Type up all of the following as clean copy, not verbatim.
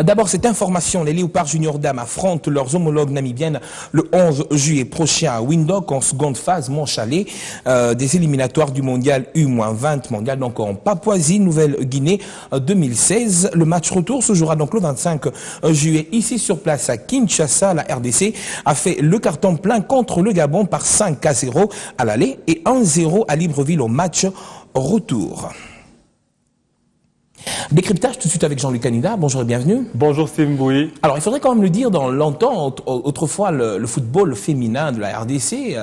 D'abord, cette information, les Léopards Junior Dames affrontent leurs homologues namibiennes le 11 juillet prochain à Windhoek en seconde phase manche-aller des éliminatoires du mondial U-20 mondial, donc en Papouasie, Nouvelle-Guinée 2016. Le match retour se jouera donc le 25 juillet ici sur place à Kinshasa. La RDC a fait le carton plein contre le Gabon par 5-0 à l'aller et 1-0 à Libreville au match retour. Décryptage tout de suite avec Jean-Luc Canida. Bonjour et bienvenue. Bonjour Steve Mbouy. Alors il faudrait quand même le dire, dans longtemps, autrefois le football féminin de la RDC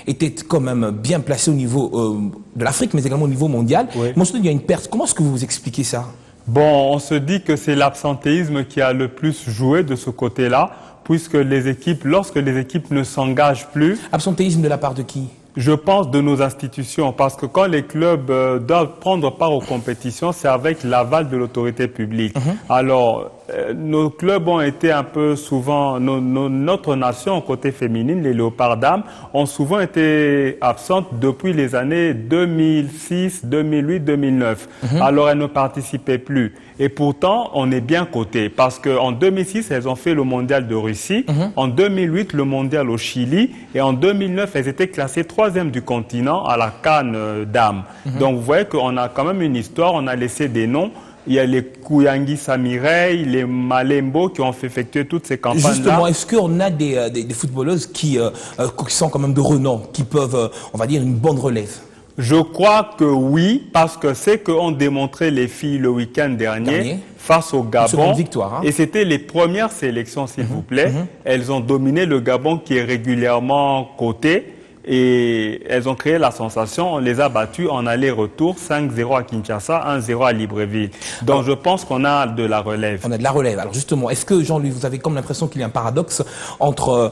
était quand même bien placé au niveau de l'Afrique, mais également au niveau mondial. Oui. Mais ensuite il y a une perte. Comment est-ce que vous expliquez ça? Bon, on se dit que c'est l'absentéisme qui a le plus joué de ce côté-là, puisque les équipes, lorsque les équipes ne s'engagent plus... Absentéisme de la part de qui? Je pense de nos institutions, parce que quand les clubs doivent prendre part aux compétitions, c'est avec l'aval de l'autorité publique. Alors, nos clubs ont été un peu souvent, notre nation côté féminine, les Léopards Dames, ont souvent été absentes depuis les années 2006, 2008, 2009. Alors, elles ne participaient plus. Et pourtant, on est bien coté, parce qu'en 2006, elles ont fait le mondial de Russie, en 2008, le mondial au Chili, et en 2009, elles étaient classées 3e du continent à la CAN Dames. Donc, vous voyez qu'on a quand même une histoire, on a laissé des noms. Il y a les Kouyangi Samirey, les Malembo qui ont fait effectuer toutes ces campagnes-là. Justement, est-ce qu'on a des footballeuses qui sont quand même de renom, qui peuvent, on va dire, une bonne relève? Je crois que oui, parce que c'est qu'ont démontré les filles le week-end dernier face au Gabon. Victoire, hein. Et c'était les premières sélections, s'il vous plaît. Elles ont dominé le Gabon qui est régulièrement coté. Et elles ont créé la sensation, on les a battues en aller-retour, 5-0 à Kinshasa, 1-0 à Libreville. Donc je pense qu'on a de la relève. On a de la relève. Alors justement, est-ce que Jean-Louis, vous avez comme l'impression qu'il y a un paradoxe entre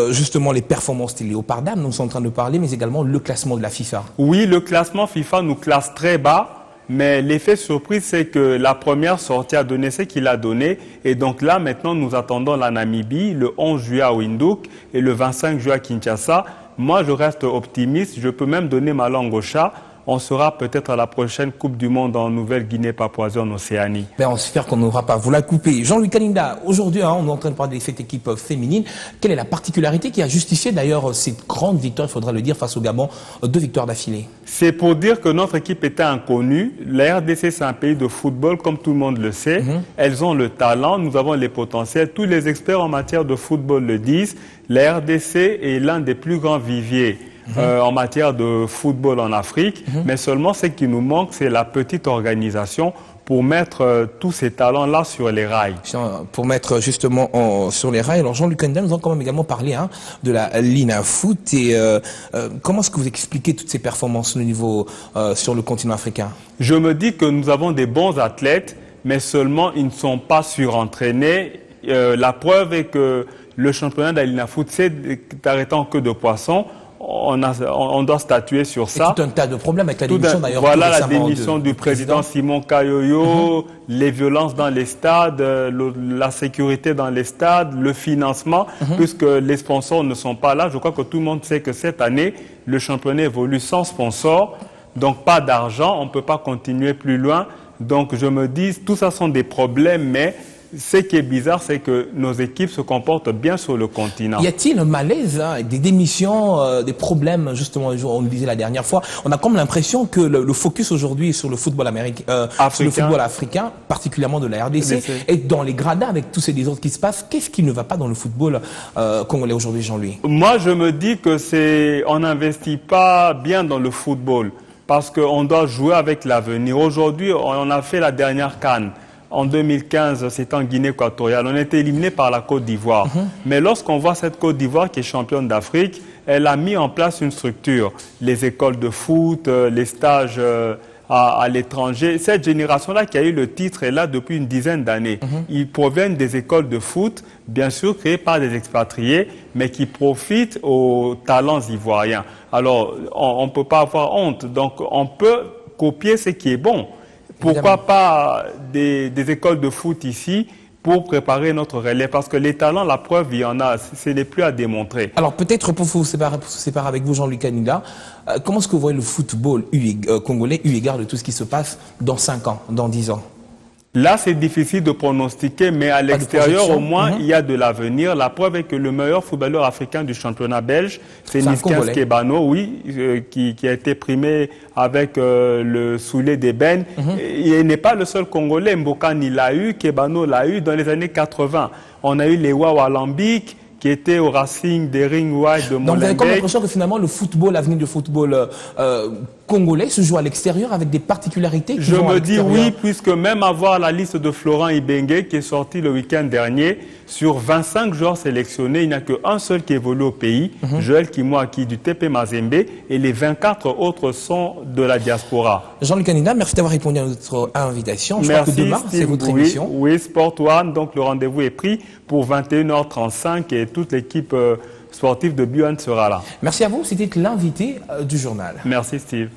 justement les performances des Léopards Dames, nous sommes en train de parler, mais également le classement de la FIFA? Oui, le classement FIFA nous classe très bas. Mais l'effet surprise, c'est que la première sortie a donné ce qu'il a donné. Et donc là, maintenant, nous attendons la Namibie, le 11 juillet à Windhoek et le 25 juillet à Kinshasa. Moi, je reste optimiste. Je peux même donner ma langue au chat. On sera peut-être à la prochaine Coupe du Monde en Nouvelle-Guinée, Papouasie, en Océanie. Ben, on espère qu'on n'aura pas vous la couper. Jean-Luc Kalinda, aujourd'hui, on est en train de parler de cette équipe féminine. Quelle est la particularité qui a justifié d'ailleurs cette grande victoire, il faudra le dire, face au Gabon, 2 victoires d'affilée? C'est pour dire que notre équipe était inconnue. La RDC, c'est un pays de football, comme tout le monde le sait. Elles ont le talent, nous avons les potentiels. Tous les experts en matière de football le disent. La RDC est l'un des plus grands viviers en matière de football en Afrique. Mais seulement ce qui nous manque, c'est la petite organisation pour mettre tous ces talents-là sur les rails. Pour mettre justement sur les rails. Alors Jean-Luc Kenda, nous avons quand même également parlé de la Lina Foot. Et comment est-ce que vous expliquez toutes ces performances au niveau sur le continent africain? Je me dis que nous avons des bons athlètes, mais seulement ils ne sont pas surentraînés. La preuve est que le championnat de la Lina Foot s'est arrêté en queue de poisson. On doit statuer sur ça. Et tout un tas de problèmes avec la démission d'ailleurs. Voilà la démission du président Simon Kayoyo, les violences dans les stades, la sécurité dans les stades, le financement, puisque les sponsors ne sont pas là. Je crois que tout le monde sait que cette année, le championnat évolue sans sponsor, donc pas d'argent, on ne peut pas continuer plus loin. Donc je me dis, tout ça sont des problèmes, mais ce qui est bizarre, c'est que nos équipes se comportent bien sur le continent. Y a-t-il un malaise, des démissions, des problèmes, justement, on le disait la dernière fois? On a comme l'impression que le focus aujourd'hui est sur le football américain, sur le football africain, particulièrement de la RDC, et dans les gradins avec tous ces désordres qui se passent. Qu'est-ce qui ne va pas dans le football congolais aujourd'hui, Jean-Louis? Moi, je me dis que on n'investit pas bien dans le football parce qu'on doit jouer avec l'avenir. Aujourd'hui, on a fait la dernière CAN. En 2015, c'était en Guinée équatoriale. On a été éliminé par la Côte d'Ivoire. Mais lorsqu'on voit cette Côte d'Ivoire qui est championne d'Afrique, elle a mis en place une structure. Les écoles de foot, les stages à l'étranger. Cette génération-là qui a eu le titre est là depuis une dizaine d'années. Ils proviennent des écoles de foot, bien sûr créées par des expatriés, mais qui profitent aux talents ivoiriens. Alors, on ne peut pas avoir honte. Donc, on peut copier ce qui est bon. Pourquoi pas des écoles de foot ici pour préparer notre relais? Parce que les talents, la preuve, il y en a. Ce n'est plus à démontrer. Alors peut-être pour se séparer avec vous, Jean-Luc Kanida, comment est-ce que vous voyez le football congolais eu égard de tout ce qui se passe dans 5 ans, dans 10 ans? Là, c'est difficile de pronostiquer, mais à l'extérieur, au moins, il y a de l'avenir. La preuve est que le meilleur footballeur africain du championnat belge, c'est Niskins Kebano, oui, qui a été primé avec le soulier d'ébène. Il n'est pas le seul Congolais. Mbokani l'a eu, Kebano l'a eu dans les années 80. On a eu les Wawalambique, qui était au Racing des Ring White de Molenbeek. Donc vous avez comme l'impression que finalement le football, l'avenir du football congolais se joue à l'extérieur avec des particularités qui Je me dis oui, puisque même avoir la liste de Florent Ibenge qui est sortie le week-end dernier, sur 25 joueurs sélectionnés, il n'y a qu'un seul qui évolue au pays, Joël Kimwaki du TP Mazembe, et les 24 autres sont de la diaspora. Jean-Luc Anina, merci d'avoir répondu à notre invitation. Je crois que demain, c'est votre émission. Oui, Sport One, donc le rendez-vous est pris pour 21h35 et toute l'équipe sportive de Buan sera là. Merci à vous, c'était l'invité du journal. Merci Steve.